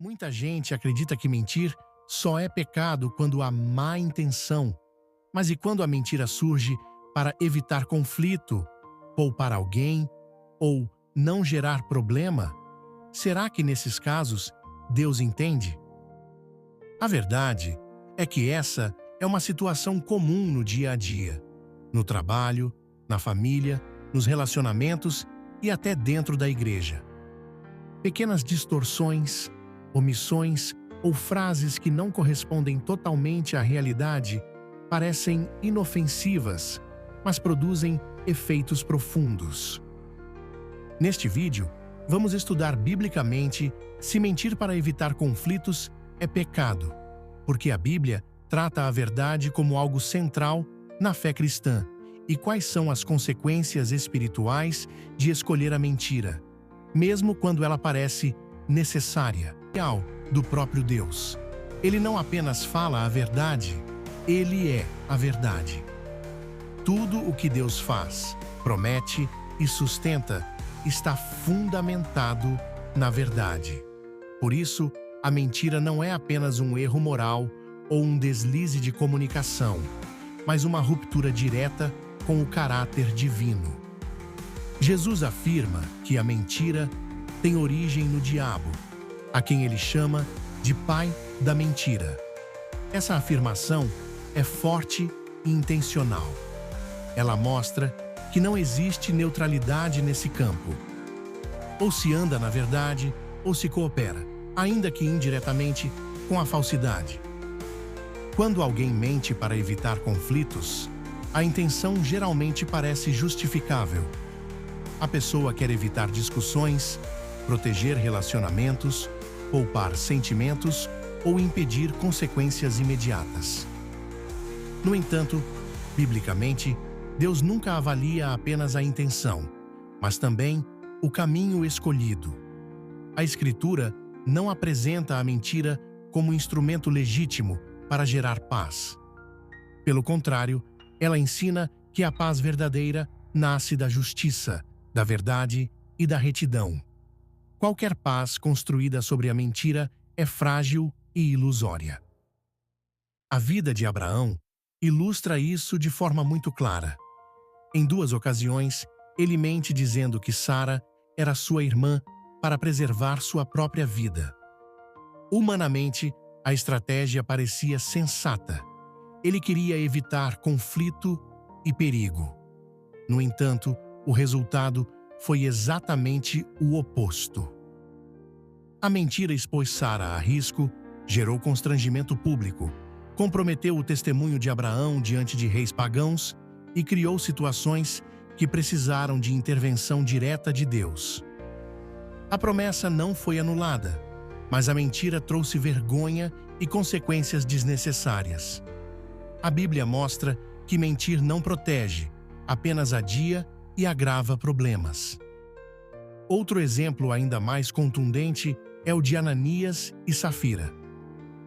Muita gente acredita que mentir só é pecado quando há má intenção. Mas e quando a mentira surge para evitar conflito, poupar alguém ou não gerar problema? Será que nesses casos Deus entende? A verdade é que essa é uma situação comum no dia a dia, no trabalho, na família, nos relacionamentos e até dentro da igreja. Pequenas distorções, omissões ou frases que não correspondem totalmente à realidade parecem inofensivas, mas produzem efeitos profundos. Neste vídeo, vamos estudar biblicamente se mentir para evitar conflitos é pecado, porque a Bíblia trata a verdade como algo central na fé cristã e quais são as consequências espirituais de escolher a mentira, mesmo quando ela parece necessária, real do próprio Deus. Ele não apenas fala a verdade, ele é a verdade. Tudo o que Deus faz, promete e sustenta está fundamentado na verdade. Por isso, a mentira não é apenas um erro moral ou um deslize de comunicação, mas uma ruptura direta com o caráter divino. Jesus afirma que a mentira tem origem no diabo, a quem ele chama de pai da mentira. Essa afirmação é forte e intencional. Ela mostra que não existe neutralidade nesse campo. Ou se anda na verdade, ou se coopera, ainda que indiretamente, com a falsidade. Quando alguém mente para evitar conflitos, a intenção geralmente parece justificável. A pessoa quer evitar discussões, proteger relacionamentos, poupar sentimentos ou impedir consequências imediatas. No entanto, biblicamente, Deus nunca avalia apenas a intenção, mas também o caminho escolhido. A Escritura não apresenta a mentira como instrumento legítimo para gerar paz. Pelo contrário, ela ensina que a paz verdadeira nasce da justiça, da verdade e da retidão. Qualquer paz construída sobre a mentira é frágil e ilusória. A vida de Abraão ilustra isso de forma muito clara. Em 2 ocasiões, ele mente dizendo que Sara era sua irmã para preservar sua própria vida. Humanamente, a estratégia parecia sensata. Ele queria evitar conflito e perigo. No entanto, o resultado foi exatamente o oposto. A mentira expôs Sara a risco, gerou constrangimento público, comprometeu o testemunho de Abraão diante de reis pagãos e criou situações que precisaram de intervenção direta de Deus. A promessa não foi anulada, mas a mentira trouxe vergonha e consequências desnecessárias. A Bíblia mostra que mentir não protege, apenas adia e agrava problemas. Outro exemplo ainda mais contundente é o de Ananias e Safira.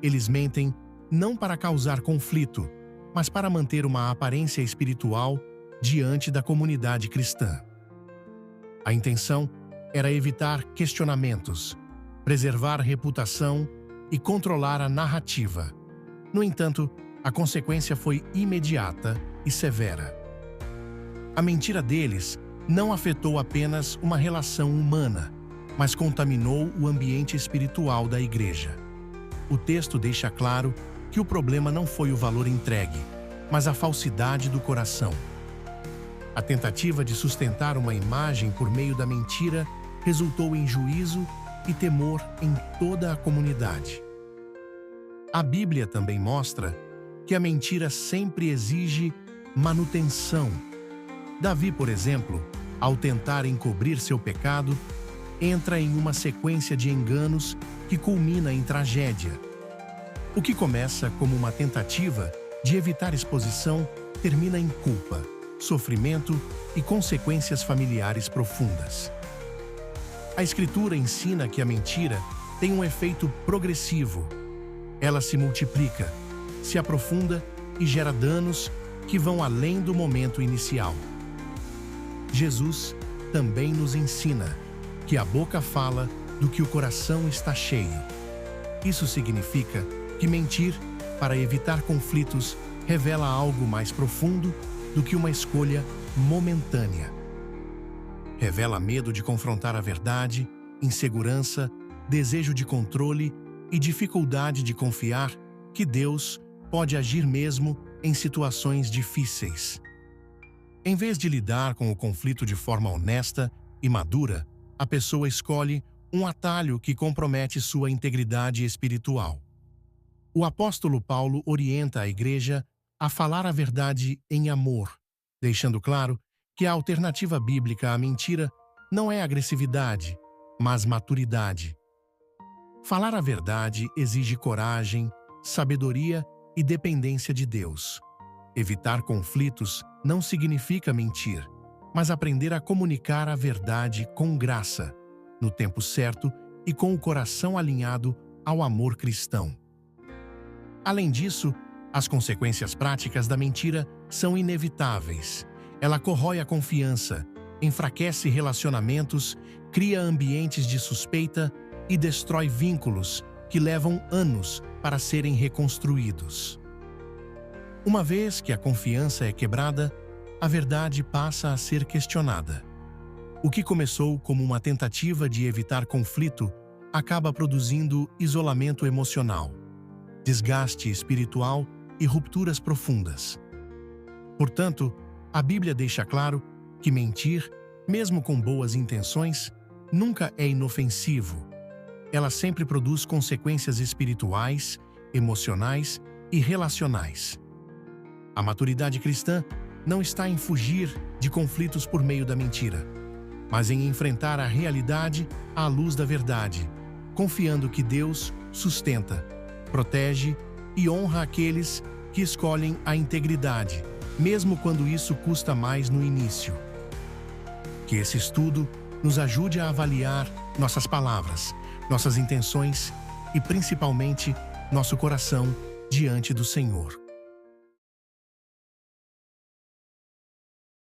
Eles mentem não para causar conflito, mas para manter uma aparência espiritual diante da comunidade cristã. A intenção era evitar questionamentos, preservar a reputação e controlar a narrativa. No entanto, a consequência foi imediata e severa. A mentira deles não afetou apenas uma relação humana, mas contaminou o ambiente espiritual da igreja. O texto deixa claro que o problema não foi o valor entregue, mas a falsidade do coração. A tentativa de sustentar uma imagem por meio da mentira resultou em juízo e temor em toda a comunidade. A Bíblia também mostra que a mentira sempre exige manutenção. Davi, por exemplo, ao tentar encobrir seu pecado, entra em uma sequência de enganos que culmina em tragédia. O que começa como uma tentativa de evitar exposição termina em culpa, sofrimento e consequências familiares profundas. A Escritura ensina que a mentira tem um efeito progressivo. Ela se multiplica, se aprofunda e gera danos que vão além do momento inicial. Jesus também nos ensina que a boca fala do que o coração está cheio. Isso significa que mentir para evitar conflitos revela algo mais profundo do que uma escolha momentânea. Revela medo de confrontar a verdade, insegurança, desejo de controle e dificuldade de confiar que Deus pode agir mesmo em situações difíceis. Em vez de lidar com o conflito de forma honesta e madura, a pessoa escolhe um atalho que compromete sua integridade espiritual. O apóstolo Paulo orienta a igreja a falar a verdade em amor, deixando claro que a alternativa bíblica à mentira não é agressividade, mas maturidade. Falar a verdade exige coragem, sabedoria e dependência de Deus. Evitar conflitos não significa mentir, mas aprender a comunicar a verdade com graça, no tempo certo e com o coração alinhado ao amor cristão. Além disso, as consequências práticas da mentira são inevitáveis. Ela corrói a confiança, enfraquece relacionamentos, cria ambientes de suspeita e destrói vínculos que levam anos para serem reconstruídos. Uma vez que a confiança é quebrada, a verdade passa a ser questionada. O que começou como uma tentativa de evitar conflito acaba produzindo isolamento emocional, desgaste espiritual e rupturas profundas. Portanto, a Bíblia deixa claro que mentir, mesmo com boas intenções, nunca é inofensivo. Ela sempre produz consequências espirituais, emocionais e relacionais. A maturidade cristã não está em fugir de conflitos por meio da mentira, mas em enfrentar a realidade à luz da verdade, confiando que Deus sustenta, protege e honra aqueles que escolhem a integridade, mesmo quando isso custa mais no início. Que esse estudo nos ajude a avaliar nossas palavras, nossas intenções e, principalmente, nosso coração diante do Senhor.